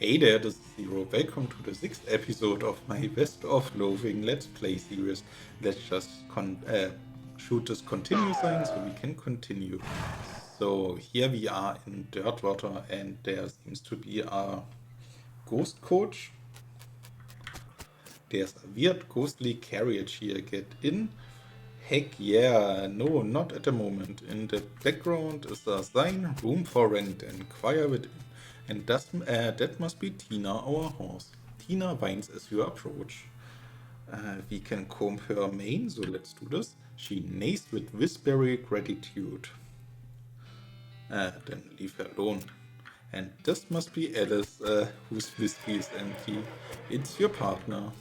Hey there, this is Zero. Welcome to the 6th episode of my Best of Loathing Let's Play series. Let's just shoot this continue sign so we can continue. So here we are in Dirtwater and there seems to be a ghost coach. There's a weird ghostly carriage here. Get in. Heck yeah, no, not at the moment. In the background is a sign, room for rent, inquire within. And that must be Tina, our horse. Tina whines as you approach. We can comb her mane, so let's do this. She neighs with whispery gratitude. Then leave her alone. And this must be Alice, whose whiskey is empty. It's your partner.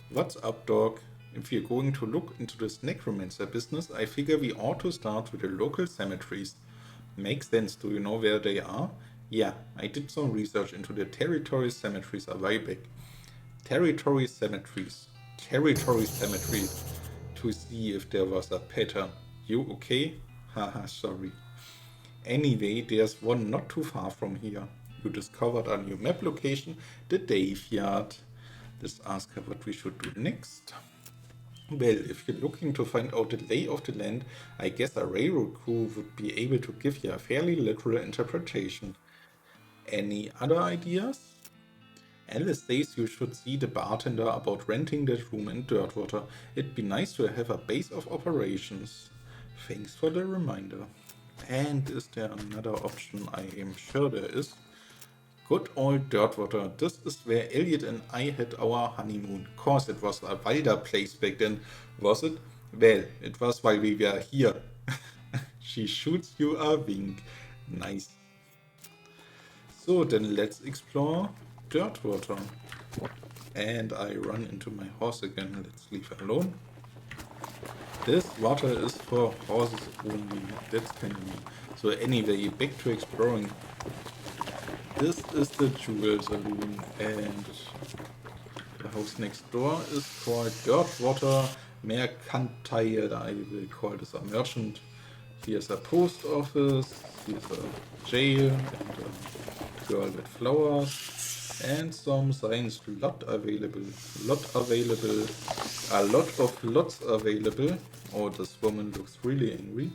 What's up, dog? If you're going to look into this necromancer business, I figure we ought to start with the local cemeteries. Makes sense. Do you know where they are? Yeah, I did some research into the territory cemeteries a while back. Territory cemeteries to see if there was a pattern. You okay? Haha, sorry. Anyway, there's one not too far from here. You discovered a new map location, the Daveyard. Let's ask her what we should do next. Well, if you're looking to find out the lay of the land, I guess a railroad crew would be able to give you a fairly literal interpretation. Any other ideas? Alice says you should see the bartender about renting that room in Dirtwater. It'd be nice to have a base of operations. Thanks for the reminder. And is there another option? I am sure there is. Good old Dirtwater. This is where Elliot and I had our honeymoon. Of course, it was a wilder place back then, was it? Well, it was while we were here. She shoots you a wink. Nice. So then let's explore Dirtwater. And I run into my horse again. Let's leave her alone. This water is for horses only. That's kind of me. So anyway, back to exploring. This is the Jewel Saloon, and the house next door is called Dirtwater Mercantile. I will call this a merchant. Here's a post office, here's a jail, and a girl with flowers, and some signs. Lot available, a lot of lots available. Oh, this woman looks really angry.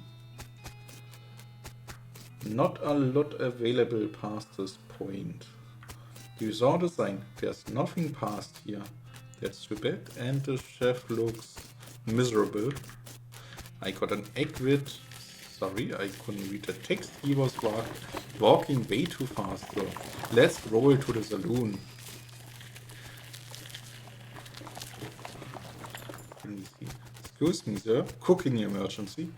Not a lot available past this point. You saw the sign. There's nothing past here. That's too bad. And the chef looks miserable. I got an egg with... Sorry, I couldn't read the text. He was walking way too fast. So let's roll to the saloon. Can we see? Excuse me, sir. Cooking emergency.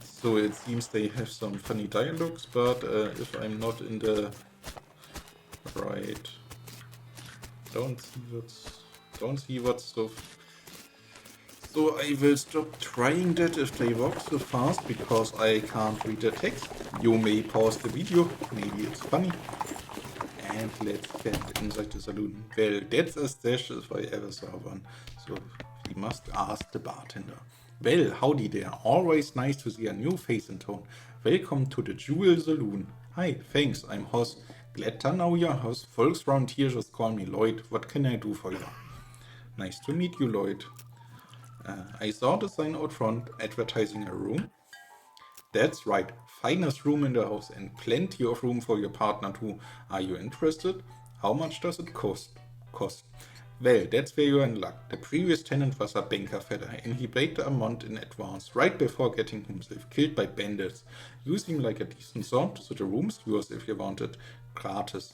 So it seems they have some funny dialogues, but if I'm not in the right, don't see what's so I will stop trying that if they walk so fast because I can't read the text. You may pause the video, maybe it's funny. And let's get inside the saloon. Well, that's a stash if I ever saw one. So we must ask the bartender. Well, howdy there. Always nice to see a new face in town. Welcome to the Jewel Saloon. Hi, thanks, I'm Hoss. Glad to know your house. Folks round here just call me Lloyd. What can I do for you? Nice to meet you, Lloyd. I saw the sign out front advertising a room. That's right, finest room in the house and plenty of room for your partner too. Are you interested? How much does it cost? Well, that's where you're in luck. The previous tenant was a banker fella and he paid the amount in advance right before getting himself killed by bandits. You seem like a decent sort, so the room's yours if you want it. Gratis.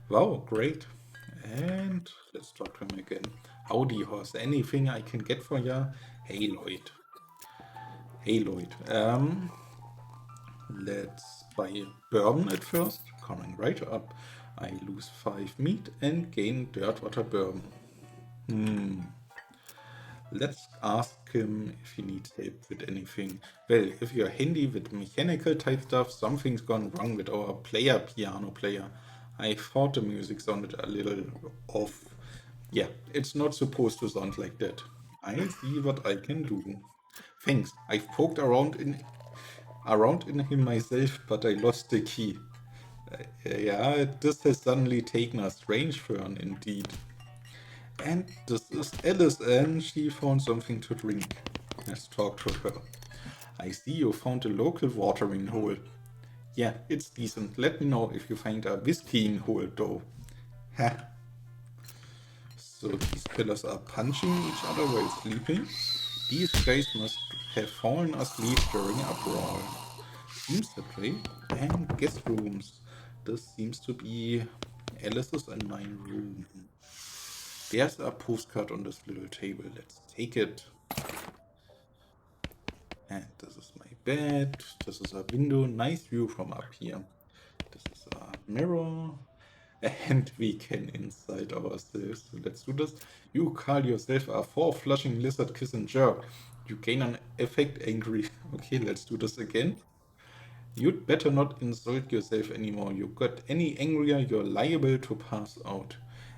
Wow, great. And let's talk to him again. Howdy, horse. Anything I can get for ya? Hey, Lloyd. Let's buy bourbon at first. Coming right up. I lose 5 meat and gain Dirtwater bourbon. Let's ask him if he needs help with anything. Well, if you're handy with mechanical type stuff, something's gone wrong with our piano player. I thought the music sounded a little off. Yeah, it's not supposed to sound like that. I'll see what I can do. Thanks, I've poked around in him myself, but I lost the key. Yeah, this has suddenly taken a strange turn indeed. And this is Alice, and she found something to drink. Let's talk to her. I see you found a local watering hole. Yeah, it's decent. Let me know if you find a whiskeying hole though. Ha. So these fellas are punching each other while sleeping. These guys must have fallen asleep during a brawl. Seems that way. And guest rooms. This seems to be Alice's and my room. There's a postcard on this little table. Let's take it. And this is my bed. This is a window. Nice view from up here. This is a mirror. And we can inside ourselves. So let's do this. You call yourself a four-flushing lizard kiss and jerk. You gain an effect angry. Okay, let's do this again. You'd better not insult yourself anymore. You got any angrier, you're liable to pass out.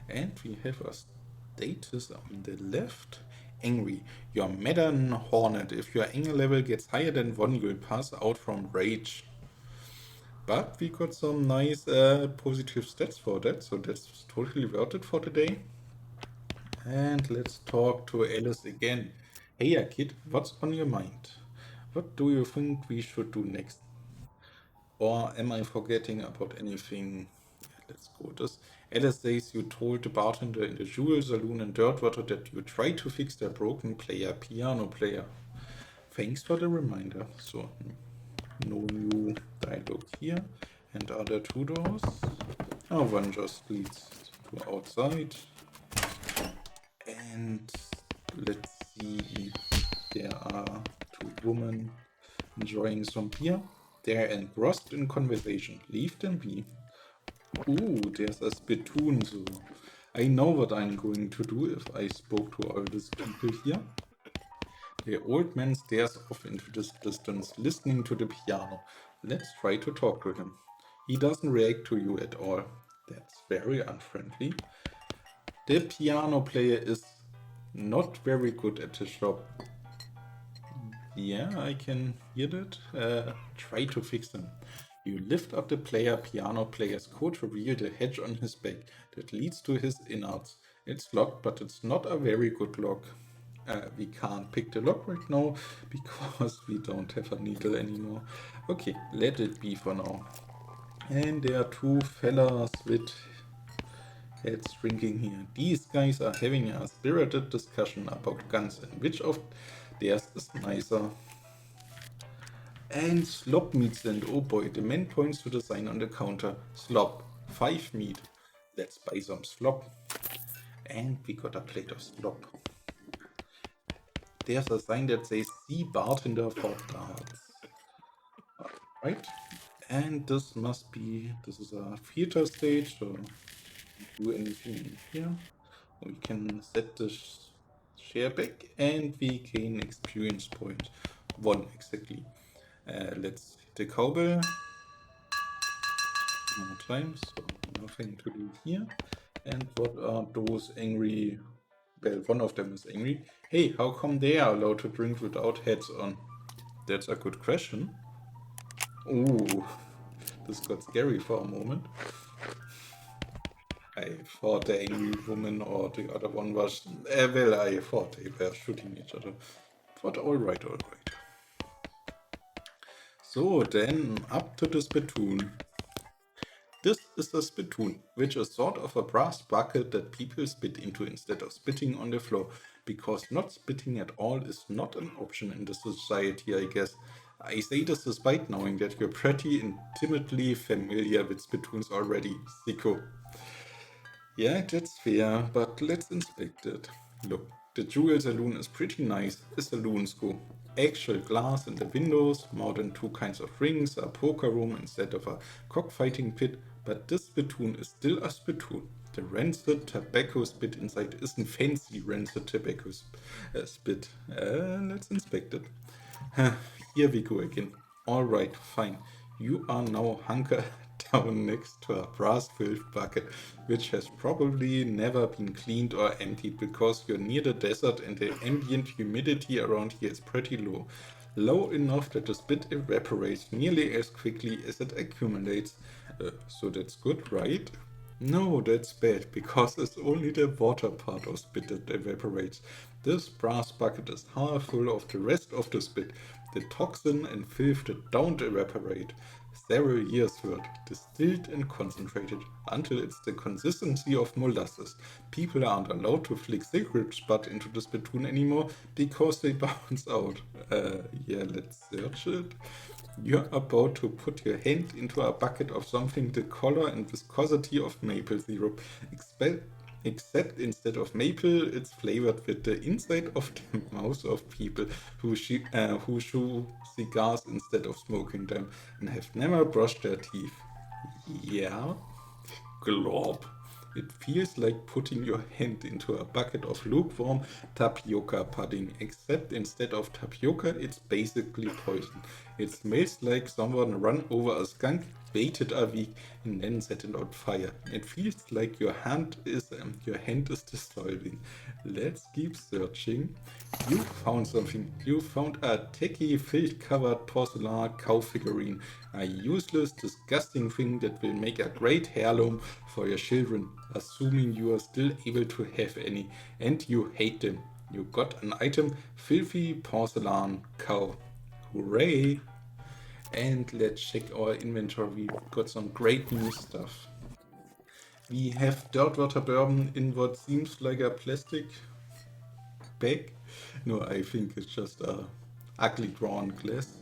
And we have a status on the left. Angry. You're madder than a hornet. If your anger level gets higher than 1, you'll pass out from rage. But we got some nice positive stats for that, so that's totally worth it for today. And let's talk to Alice again. Hey, kid, what's on your mind? What do you think we should do next? Or am I forgetting about anything? Let's go this. Alice says you told the bartender in the Jewel Saloon in Dirtwater that you tried to fix their broken piano player. Thanks for the reminder. So, no new dialogue here. And are there 2 doors? Oh, one just leads to outside. And let's see if there are 2 women enjoying some beer. They're engrossed in conversation. Leave them be. Ooh, there's a spittoon, so I know what I'm going to do if I spoke to all these people here. The old man stares off into the distance, listening to the piano. Let's try to talk to him. He doesn't react to you at all. That's very unfriendly. The piano player is not very good at his job. Yeah, I can hear that. Try to fix him. You lift up the piano player's coat to reveal the hedge on his back that leads to his innards. It's locked, but it's not a very good lock. We can't pick the lock right now because we don't have a needle anymore. Okay, let it be for now. And there are 2 fellas with heads drinking here. These guys are having a spirited discussion about guns and which of theirs is nicer. And slop meats, and oh boy, the man points to the sign on the counter. Slop, 5 meat. Let's buy some slop. And we got a plate of slop. There's a sign that says see bartender for darts. Right? And this must be, this is a theater stage, so do anything in here. We can set the share back and we gain experience point. 1 exactly. Let's hit the cowbell. More time, so nothing to do here. And what are those angry? Well, one of them is angry. Hey, how come they are allowed to drink without hats on? That's a good question. Ooh, this got scary for a moment. I thought the angry woman or the other one was... well, I thought they were shooting each other. But alright, alright. So, then up to the spittoon. This is a spittoon, which is sort of a brass bucket that people spit into instead of spitting on the floor, because not spitting at all is not an option in this society, I guess. I say this despite knowing that you're pretty intimately familiar with spittoons already, Sicko. Yeah, that's fair, but let's inspect it. Look, the Jewel Saloon is pretty nice, a saloon school. Actual glass in the windows, more than 2 kinds of rings, a poker room instead of a cockfighting pit, but this spittoon is still a spittoon. The rancid tobacco spit inside isn't fancy rancid tobacco spit. Let's inspect it. Here we go again. Alright, fine. You are now hunkered down next to a brass-filled bucket, which has probably never been cleaned or emptied because you're near the desert and the ambient humidity around here is pretty low. low enough that the spit evaporates nearly as quickly as it accumulates. So that's good, right? No, that's bad, because it's only the water part of spit that evaporates. This brass bucket is half full of the rest of the spit, the toxin and filth that don't evaporate. Several years worth, distilled and concentrated, until it's the consistency of molasses. People aren't allowed to flick cigarette butt into the spittoon anymore because they bounce out. Yeah, let's search it. You're about to put your hand into a bucket of something the color and viscosity of maple syrup. Except instead of maple, it's flavored with the inside of the mouth of people who chew cigars instead of smoking them and have never brushed their teeth. Yeah, glob. It feels like putting your hand into a bucket of lukewarm tapioca pudding, except instead of tapioca, it's basically poison. It smells like someone ran over a skunk, waited a week, and then set it on fire. It feels like your hand is dissolving. Let's keep searching. You found something. You found a tacky, filth-covered porcelain cow figurine. A useless, disgusting thing that will make a great heirloom for your children, assuming you are still able to have any, and you hate them. You got an item, filthy porcelain cow. Hooray! And let's check our inventory. We've got some great new stuff. We have Dirtwater bourbon in what seems like a plastic bag. No, I think it's just a ugly drawn glass.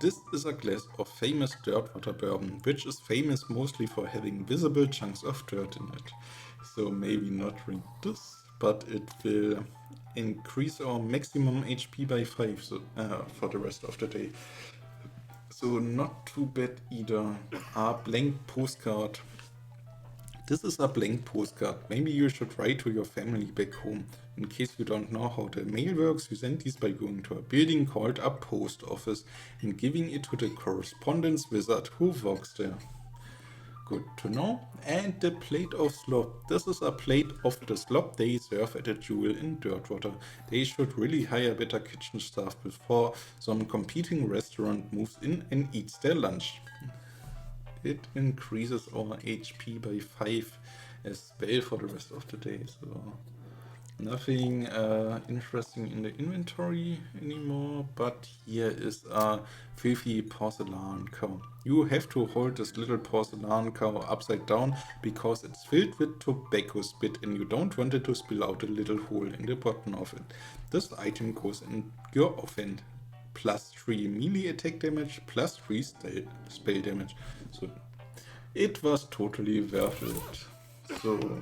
This is a glass of famous Dirtwater bourbon, which is famous mostly for having visible chunks of dirt in it. So maybe not drink this, but it will increase our maximum HP by 5 for the rest of the day. So not too bad either. A blank postcard. This is a blank postcard. Maybe you should write to your family back home. In case you don't know how the mail works, you send these by going to a building called a post office and giving it to the correspondence wizard who works there. Good to know. And the plate of slop. This is a plate of the slop they serve at a jewel in Dirtwater. They should really hire better kitchen staff before some competing restaurant moves in and eats their lunch. It increases our HP by 5 as well for the rest of the day. So nothing interesting in the inventory anymore, but here is a filthy porcelain cow. You have to hold this little porcelain cow upside down because it's filled with tobacco spit and you don't want it to spill out a little hole in the bottom of it. This item goes in your offhand. Plus 3 melee attack damage, plus 3 spell damage. So it was totally worth it. So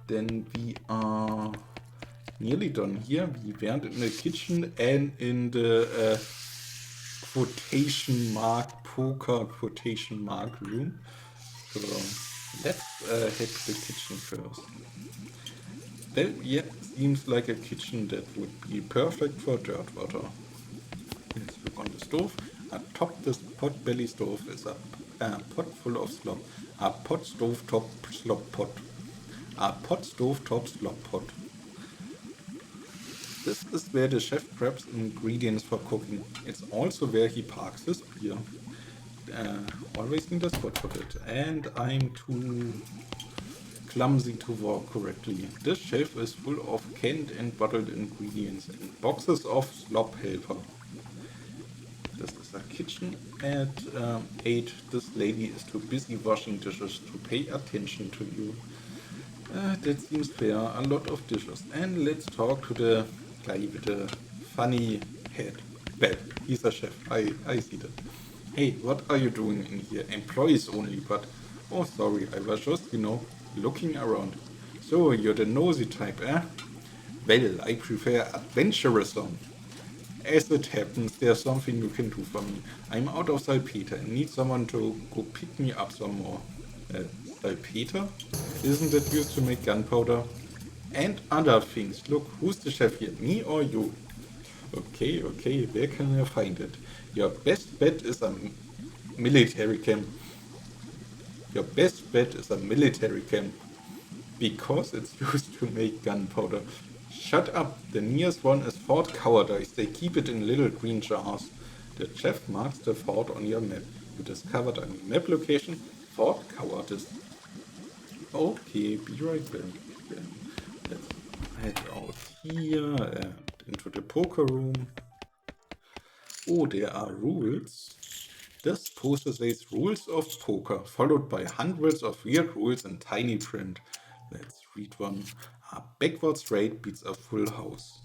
then we are nearly done here. We weren't in the kitchen and in the quotation mark poker quotation mark room. So let's head to the kitchen first. Well, yeah, seems like a kitchen that would be perfect for Dirtwater. Let's look on the stove. Atop this pot-belly stove is a pot full of slop. A pot stove top slop pot. A pot stove top slop pot. This is where the chef preps ingredients for cooking. It's also where he parks his beer. Always need a spot for that. And I'm too clumsy to walk correctly. This shelf is full of canned and bottled ingredients and boxes of slop helper. This is a kitchen at 8. This lady is too busy washing dishes to pay attention to you. That seems fair. A lot of dishes. And let's talk to the guy with the funny head. Well, he's a chef. I see that. Hey, what are you doing in here? Employees only, but... Oh, sorry. I was just, looking around. So, you're the nosy type, eh? Well, I prefer adventuresome. As it happens, there's something you can do for me. I'm out of saltpeter and need someone to go pick me up some more. Saltpeter? Isn't that used to make gunpowder? And other things. Look, who's the chef here? Me or you? Okay, where can I find it? Your best bet is a military camp. Your best bet is a military camp. Because it's used to make gunpowder. Shut up. The nearest one is Fort Cowardice. They keep it in little green jars. The chef marks the fort on your map. You discovered a new map location, Fort Cowardice. Okay, be right back. Then let's head out here and into the poker room. Oh, there are rules. This poster says rules of poker, followed by hundreds of weird rules in tiny print. Let's read one. A backward straight beats a full house.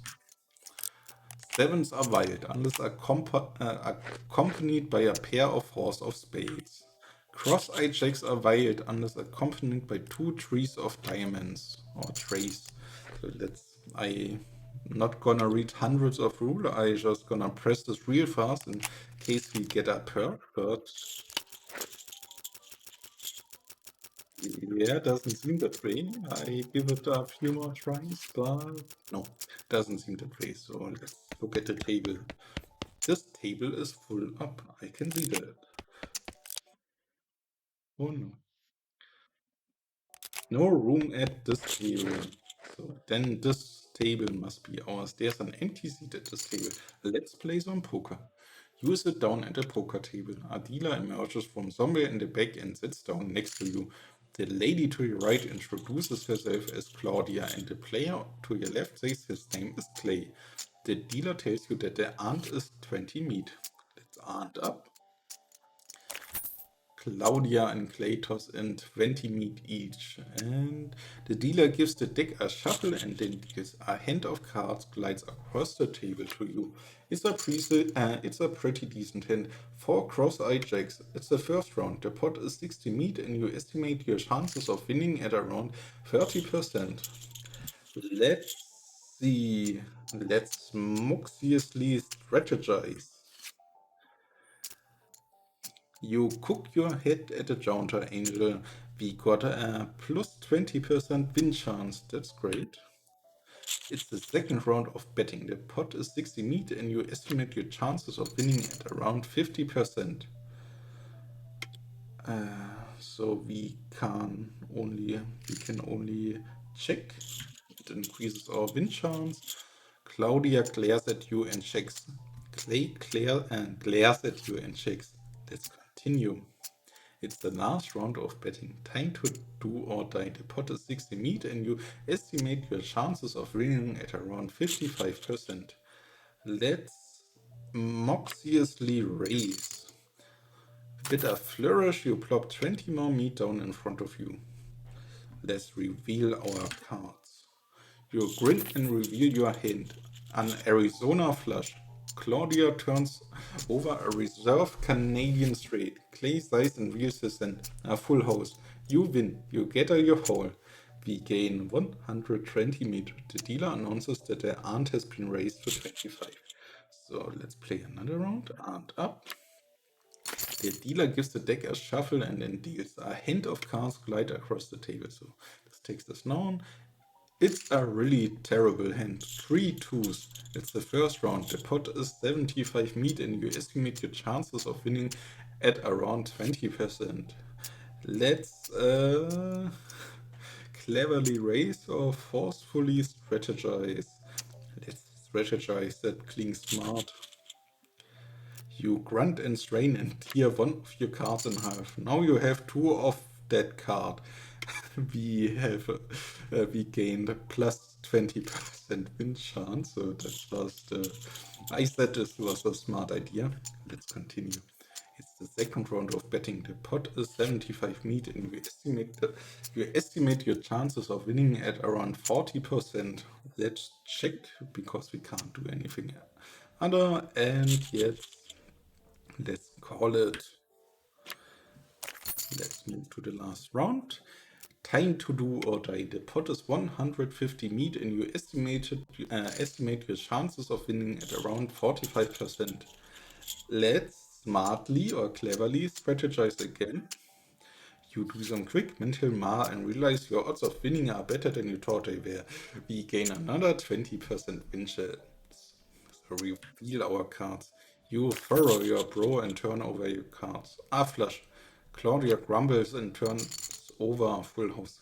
Sevens are wild unless accompanied by a pair of fours of spades. Cross-eyed jacks are wild unless accompanied by two trees of diamonds or trays. So I'm not gonna read hundreds of rules. I just gonna press this real fast in case we get a perk, but yeah, doesn't seem that way. I give it a few more tries, but no, doesn't seem that way. So let's look at the table. This table is full up. I can see that. Oh no. No room at this table. So then this table must be ours. There's an empty seat at this table. Let's play some poker. You sit down at a poker table. A dealer emerges from somewhere in the back and sits down next to you. The lady to your right introduces herself as Claudia, and the player to your left says his name is Clay. The dealer tells you that the aunt is 20 meat. Let's aunt up. Claudia and Clay toss in 20 meat each. And the dealer gives the deck a shuffle and then deals a hand of cards glides across the table to you. It's a pretty decent hand. 4 cross-eyed jacks. It's the first round. The pot is 60 meat and you estimate your chances of winning at around 30%. Let's see. Let's moxiously strategize. You cook your head at the counter, Angel. We got a plus 20% win chance. That's great. It's the second round of betting. The pot is 60 meat and you estimate your chances of winning at around 50%. So we can only check. It increases our win chance. Claudia glares at you and checks. Clay glares at you and checks. Let's continue. It's the last round of betting. Time to do or die. The pot is 60 meat and you estimate your chances of winning at around 55%. Let's moxiously raise. With a flourish, you plop 20 more meat down in front of you. Let's reveal our cards. You grin and reveal your hand. An Arizona flush. Claudia turns over a reserve Canadian straight. Clay sighs and reveals his hand. A full house. You win. You gather your haul. We gain 120 meat. The dealer announces that the aunt has been raised to 25. So let's play another round. Aunt up. The dealer gives the deck a shuffle and then deals. A hand of cards glide across the table. So this takes this down. It's a really terrible hand. 3 twos. It's the first round. The pot is 75 meat and you estimate your chances of winning at around 20%. Let's cleverly raise or forcefully strategize. Let's strategize. That clings smart. You grunt and strain and tear one of your cards in half. Now you have 2 of that card. We gained plus 20% win chance, so I said this was a smart idea. Let's continue. It's the second round of betting. The pot is 75 meat and you estimate your chances of winning at around 40%. Let's check because we can't do anything other, and yet let's call it. Let's move to the last round. Time to do or die. The pot is 150 meat and you estimate your chances of winning at around 45%. Let's smartly or cleverly strategize again. You do some quick mental math and realize your odds of winning are better than you thought they were. We gain another 20% win chance. So reveal our cards. You furrow your brow and turn over your cards. A flush. Claudia grumbles and turns over a full house.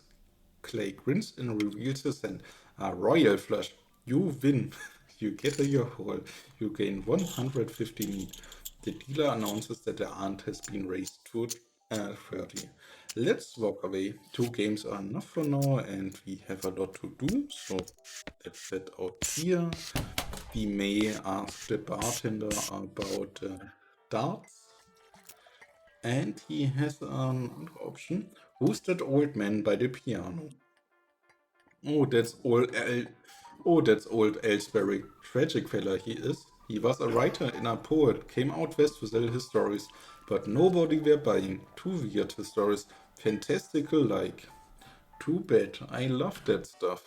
Clay grins and reveals his hand. A royal flush. You win. You get your haul. You gain 150 meat. The dealer announces that the ant has been raised to 30. Let's walk away. 2 games are enough for now, and we have a lot to do. So let's head out here. We may ask the bartender about darts. And he has another option. Who's that old man by the piano? Oh, that's old Ellsbury. Tragic fella he is. He was a writer and a poet, came out west to sell his stories, but nobody were buying. Too weird his stories. Fantastical like. Too bad. I love that stuff.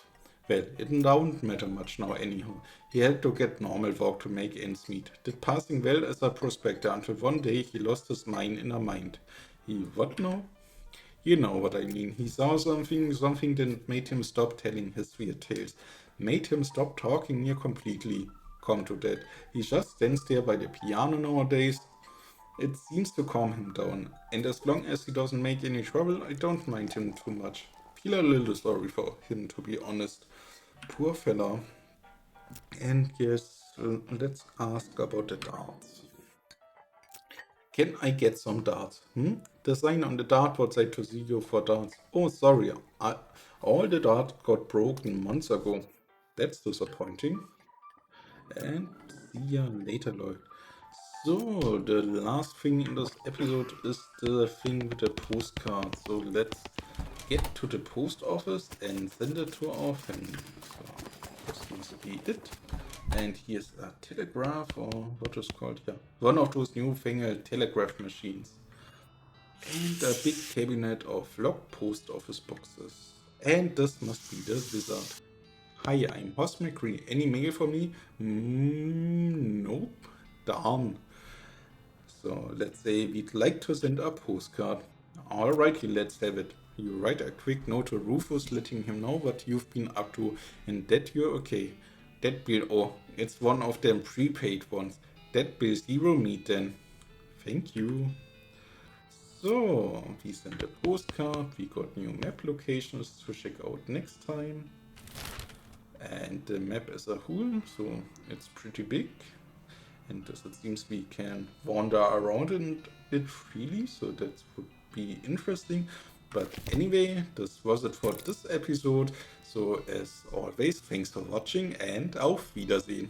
Well, it don't matter much now anyhow. He had to get normal work to make ends meet. Did passing well as a prospector until one day he lost his mind in a mind. He what now? You know what I mean. He saw something that made him stop telling his weird tales. Made him stop talking near completely. Come to that. He just stands there by the piano nowadays. It seems to calm him down. And as long as he doesn't make any trouble, I don't mind him too much. Feel a little sorry for him, to be honest. Poor fella. And yes, let's ask about the darts. Can I get some darts? The sign on the dartboard said to see you for darts. Oh, sorry. All the darts got broken months ago. That's disappointing. And see ya later, Lloyd. So, the last thing in this episode is the thing with the postcard. So, let's get to the post office and send it to our family. So, this must be it. And here's a telegraph, or what is called here. One of those newfangled telegraph machines. And a big cabinet of locked post office boxes. And this must be the wizard. Hi, I'm Hoss McCree. Any mail for me? Nope. Darn. So let's say we'd like to send a postcard. Alrighty, let's have it. You write a quick note to Rufus letting him know what you've been up to and that you're okay. That bill, oh, it's one of them prepaid ones. That bill 0 meat then. Thank you. So, we sent a postcard, we got new map locations to check out next time. And the map is a whole, so it's pretty big. And as it seems we can wander around in it freely, so that would be interesting. But anyway, this was it for this episode. So as always, thanks for watching and auf Wiedersehen.